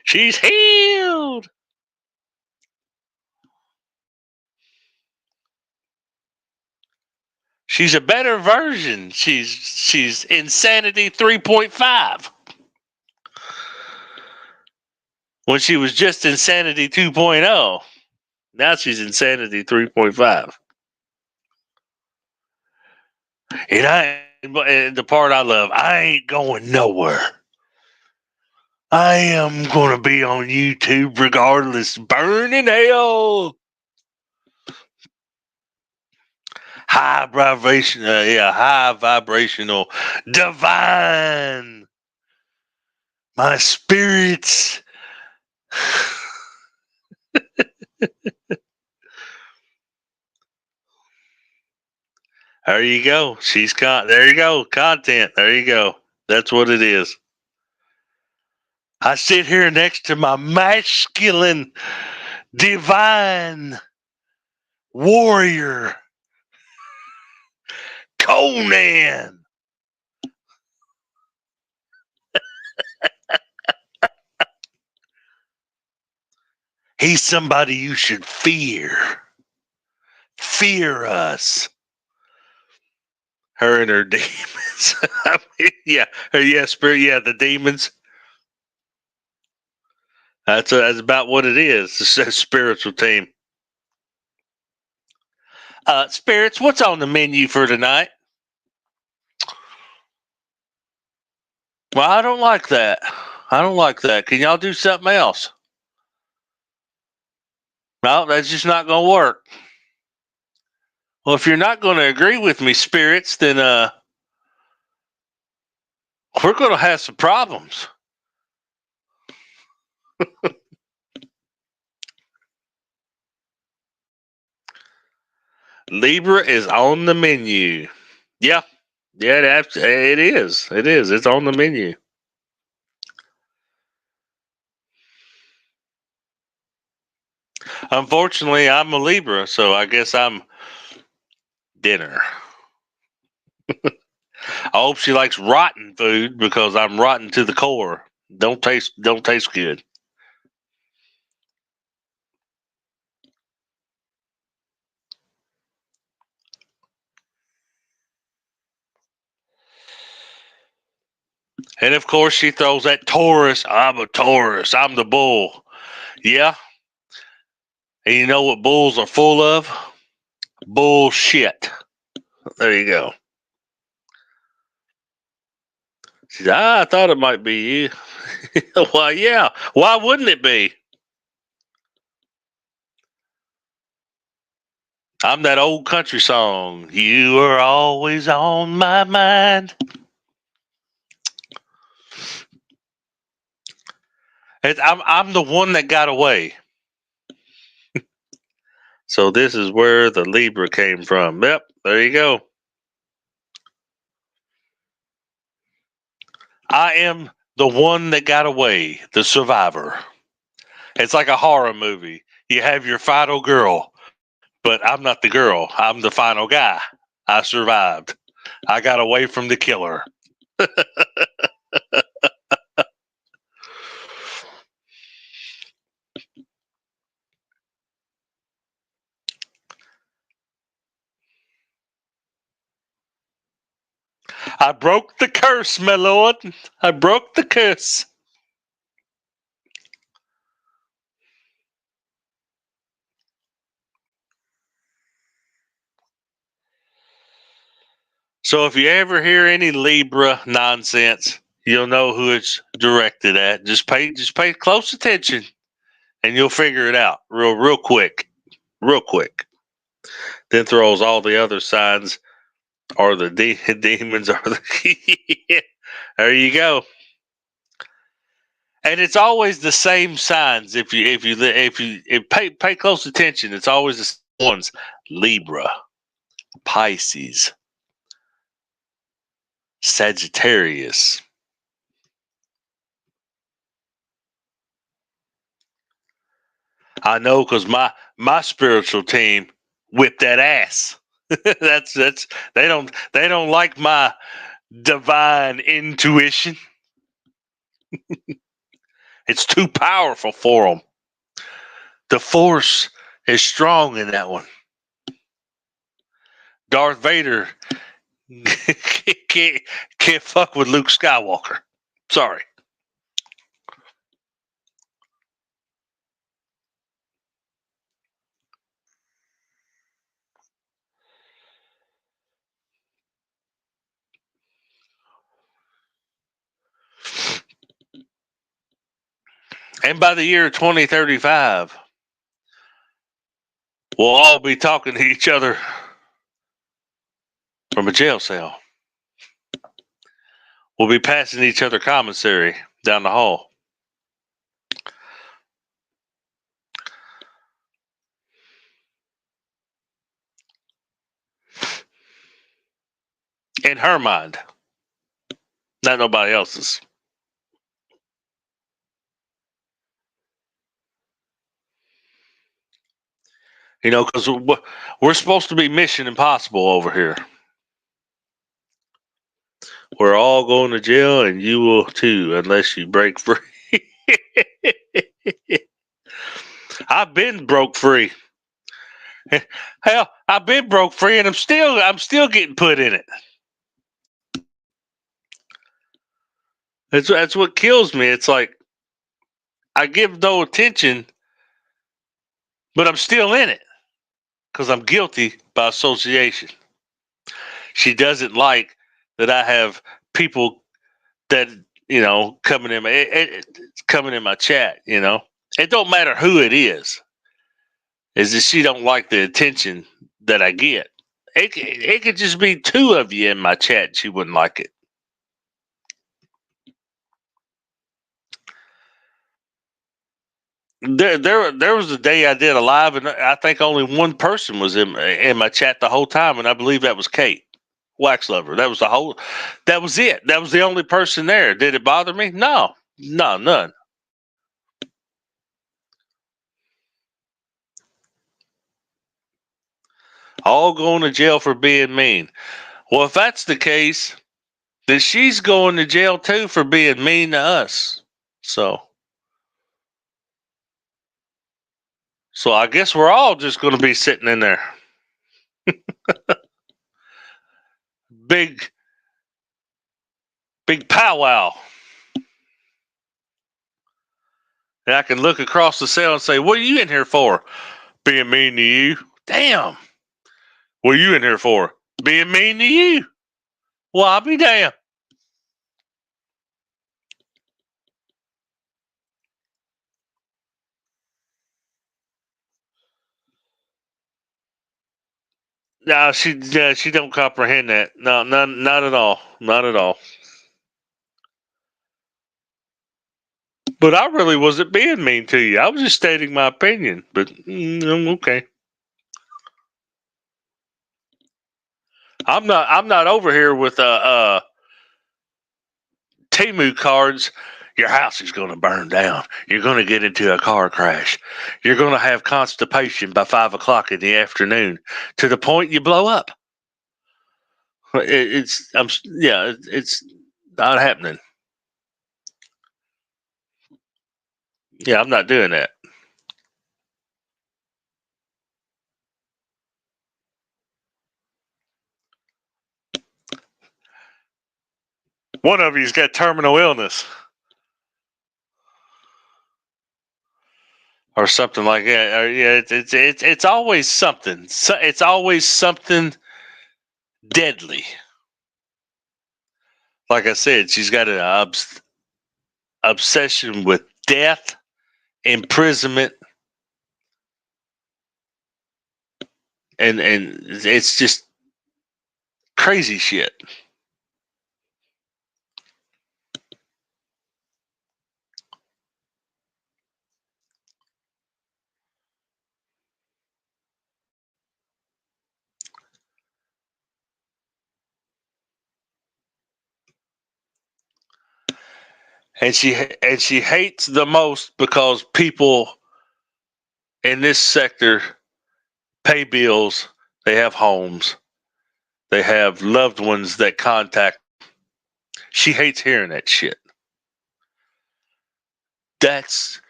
She's healed. She's a better version. She's Insanity 3.5. When she was just Insanity 2.0. Now she's Insanity 3.5. And the part I love, I ain't going nowhere. I am going to be on YouTube regardless. Burn in hell. High vibrational, divine. My spirits. There you go. There you go. Content. There you go. That's what it is. I sit here next to my masculine, divine warrior, Conan. He's somebody you should fear. Fear us. Her and her demons. I mean, spirit, the demons. That's about what it is. It's a spiritual team. Spirits, what's on the menu for tonight? Well, I don't like that. Can y'all do something else? No, that's just not going to work. Well, if you're not going to agree with me, spirits, then we're going to have some problems. Libra is on the menu. Yeah, it is. It is. It's on the menu. Unfortunately, I'm a Libra, so I guess I'm dinner. I hope she likes rotten food because I'm rotten to the core. Don't taste good. And of course, she throws that Taurus. I'm a Taurus. I'm the bull. Yeah. And you know what bulls are full of? Bullshit. There you go. She said, I thought it might be you. Well, yeah. Why wouldn't it be? I'm that old country song. You are always on my mind. I'm the one that got away. So this is where the Libra came from. Yep, there you go. I am the one that got away, the survivor. It's like a horror movie. You have your final girl, but I'm not the girl. I'm the final guy. I survived. I got away from the killer. I broke the curse, my lord. I broke the curse. So if you ever hear any Libra nonsense, you'll know who it's directed at. Just pay close attention, and you'll figure it out real quick. Then throws all the other signs, or the demons, or the there you go. And it's always the same signs. If you pay close attention, it's always the same ones: Libra, Pisces, Sagittarius. I know because my spiritual team whipped that ass. that's they don't like my divine intuition. It's too powerful for them. The force is strong in that one. Darth Vader can't fuck with Luke Skywalker. Sorry. And by the year 2035, we'll all be talking to each other from a jail cell. We'll be passing each other commissary down the hall. In her mind, not nobody else's. You know, because we're supposed to be Mission Impossible over here. We're all going to jail, and you will too, unless you break free. I've been broke free. Hell, I've been broke free, and I'm still getting put in it. That's what kills me. It's like I give no attention, but I'm still in it because I'm guilty by association. She doesn't like that I have people that coming in coming in my chat. It don't matter who it is. Is that she don't like the attention that I get. It could just be two of you in my chat. She wouldn't like it. There was a day I did a live, and I think only one person was in my chat the whole time, and I believe that was Kate Wax Lover. That was it. That was the only person there. Did it bother me? No, none. All going to jail for being mean. Well, if that's the case, then she's going to jail too for being mean to us. So I guess we're all just going to be sitting in there. Big powwow. And I can look across the cell and say, what are you in here for? Being mean to you. Damn. What are you in here for? Being mean to you. Well, I'll be damned. No, she don't comprehend that. No, not at all. Not at all. But I really wasn't being mean to you. I was just stating my opinion. But okay. I'm not over here with Temu cards. Your house is going to burn down. You're going to get into a car crash. You're going to have constipation by 5 o'clock in the afternoon to the point you blow up. It's not happening. Yeah, I'm not doing that. One of you's got terminal illness. Or something like that. Or, yeah, it's always something. It's always something deadly. Like I said, she's got an obsession with death, imprisonment, and it's just crazy shit. and she hates the most because people in this sector pay bills, they have homes, they have loved ones that contact. She hates hearing that shit. That's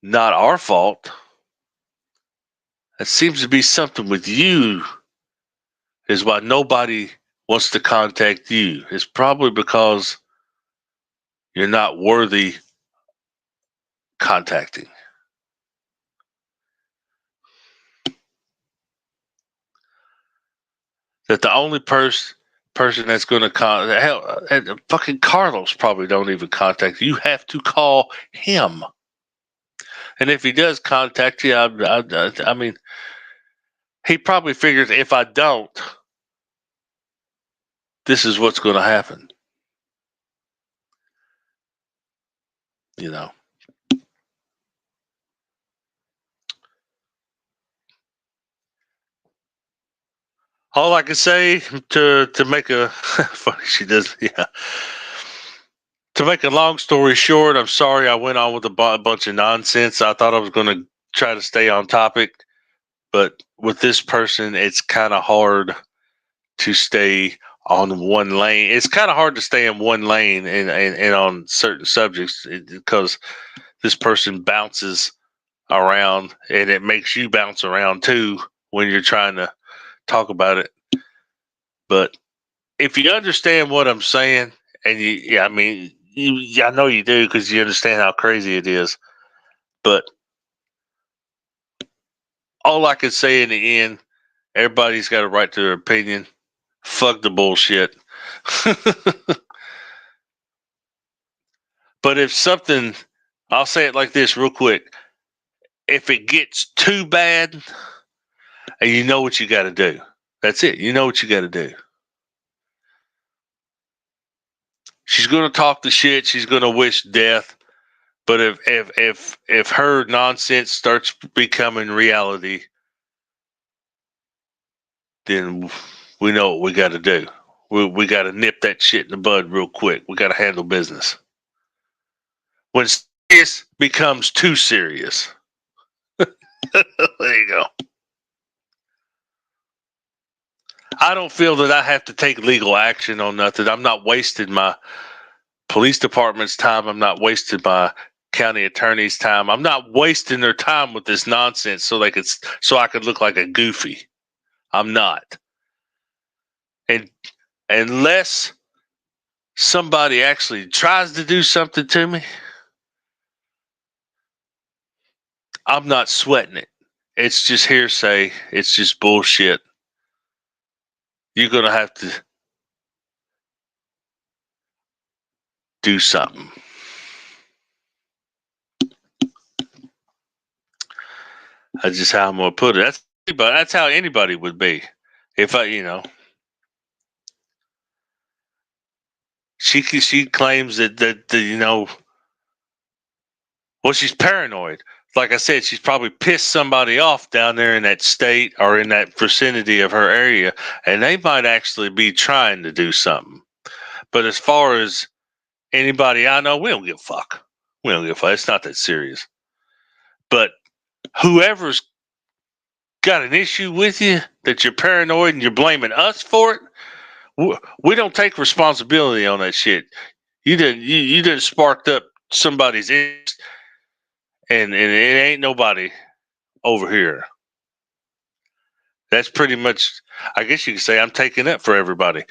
not our fault. It seems to be something with you, is why nobody wants to contact you. It's probably because you're not worthy contacting. That the only person that's going to contact, hell, fucking Carlos probably don't even contact you. You have to call him. And if he does contact you, I mean, he probably figures if I don't, this is what's going to happen. You know. All I can say to make a funny, she does, yeah. To make a long story short, I'm sorry I went on with a bunch of nonsense. I thought I was going to try to stay on topic, but with this person, it's kind of hard to stay on one lane. It's kind of hard to stay in one lane and on certain subjects because this person bounces around and it makes you bounce around too when you're trying to talk about it. But if you understand what I'm saying, and I mean, I know you do because you understand how crazy it is. But all I can say in the end, everybody's got a right to their opinion. Fuck the bullshit. But if something, I'll say it like this real quick. If it gets too bad, and you know what you got to do. That's it. You know what you got to do. She's going to talk the shit. She's going to wish death. But if her nonsense starts becoming reality, then we know what we got to do. We got to nip that shit in the bud real quick. We got to handle business. When serious becomes too serious. There you go. I don't feel that I have to take legal action on nothing. I'm not wasting my police department's time. I'm not wasting my county attorney's time. I'm not wasting their time with this nonsense so I could look like a goofy. I'm not. And unless somebody actually tries to do something to me, I'm not sweating it. It's just hearsay. It's just bullshit. You're going to have to do something. That's just how I'm going to put it. That's how anybody would be. If she claims that well, she's paranoid. Like I said, she's probably pissed somebody off down there in that state or in that vicinity of her area, and they might actually be trying to do something. But as far as anybody I know, we don't give a fuck. We don't give a fuck. It's not that serious. But whoever's got an issue with you that you're paranoid and you're blaming us for it, we don't take responsibility on that shit. You didn't sparked up somebody's interest, and it ain't nobody over here. That's pretty much, I guess you could say, I'm taking up for everybody,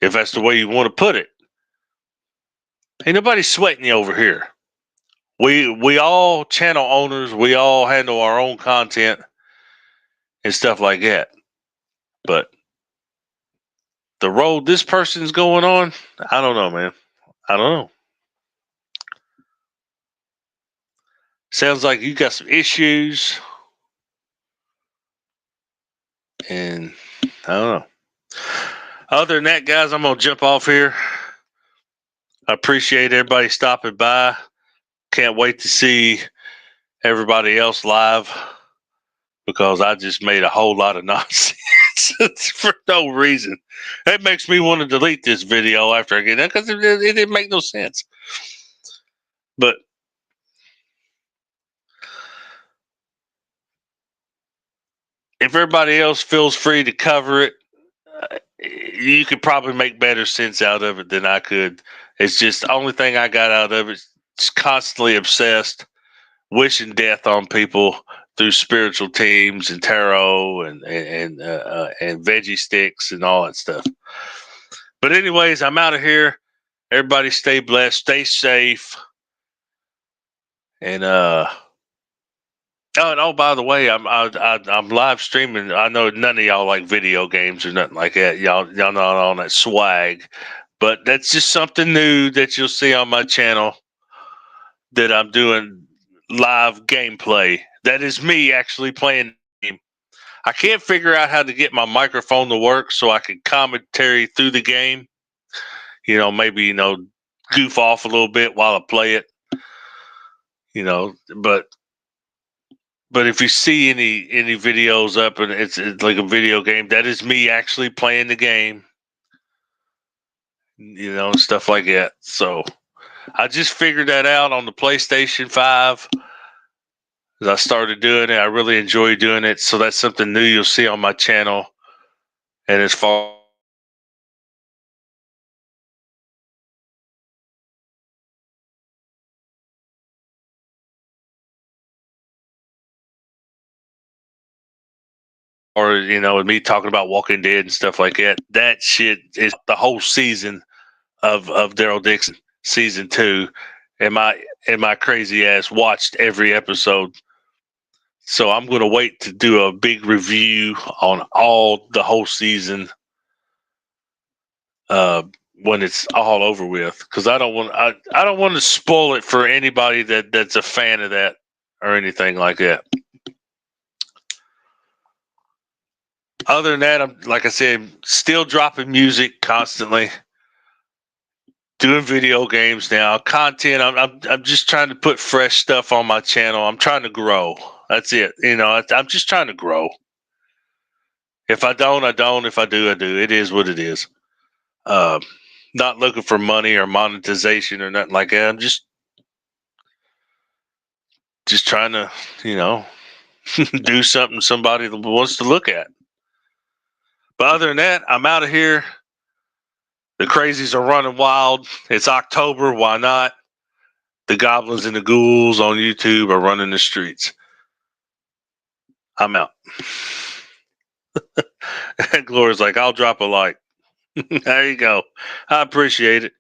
if that's the way you want to put it. Ain't nobody sweating you over here. We all channel owners. We all handle our own content and stuff like that. But the road this person's going on, I don't know, man. I don't know. Sounds like you got some issues. And I don't know. Other than that, guys, I'm going to jump off here. I appreciate everybody stopping by. Can't wait to see everybody else live because I just made a whole lot of nonsense. for no reason. That makes me want to delete this video after I get that because it didn't make no sense. But if everybody else feels free to cover it, you could probably make better sense out of it than I could. It's just the only thing I got out of it is constantly obsessed, wishing death on people through spiritual teams and tarot and veggie sticks and all that stuff. But anyways, I'm out of here. Everybody stay blessed, stay safe, and oh, by the way, I'm live streaming. I know none of y'all like video games or nothing like that. Y'all not on that swag, but that's just something new that you'll see on my channel. That I'm doing live gameplay. That is me actually playing the game. I can't figure out how to get my microphone to work so I can commentary through the game. Maybe goof off a little bit while I play it. But if you see any videos up and it's like a video game, that is me actually playing the game. Stuff like that. So I just figured that out on the PlayStation 5. As I started doing it, I really enjoy doing it. So that's something new you'll see on my channel. And as far or with me talking about Walking Dead and stuff like that, that shit is the whole season of Daryl Dixon season 2, and my crazy ass watched every episode. So I'm going to wait to do a big review on the whole season when it's all over with, because I don't want to spoil it for anybody that's a fan of that or anything like that. Other than that, I'm, like I said, still dropping music constantly, doing video games now, content. I'm just trying to put fresh stuff on my channel. I'm trying to grow. That's it. I'm just trying to grow. If I don't, I don't. If I do, I do. It is what it is. Not looking for money or monetization or nothing like that. I'm just trying to, do something somebody wants to look at. But other than that, I'm out of here. The crazies are running wild. It's October. Why not? The goblins and the ghouls on YouTube are running the streets. I'm out. And Gloria's like, I'll drop a like. There you go. I appreciate it.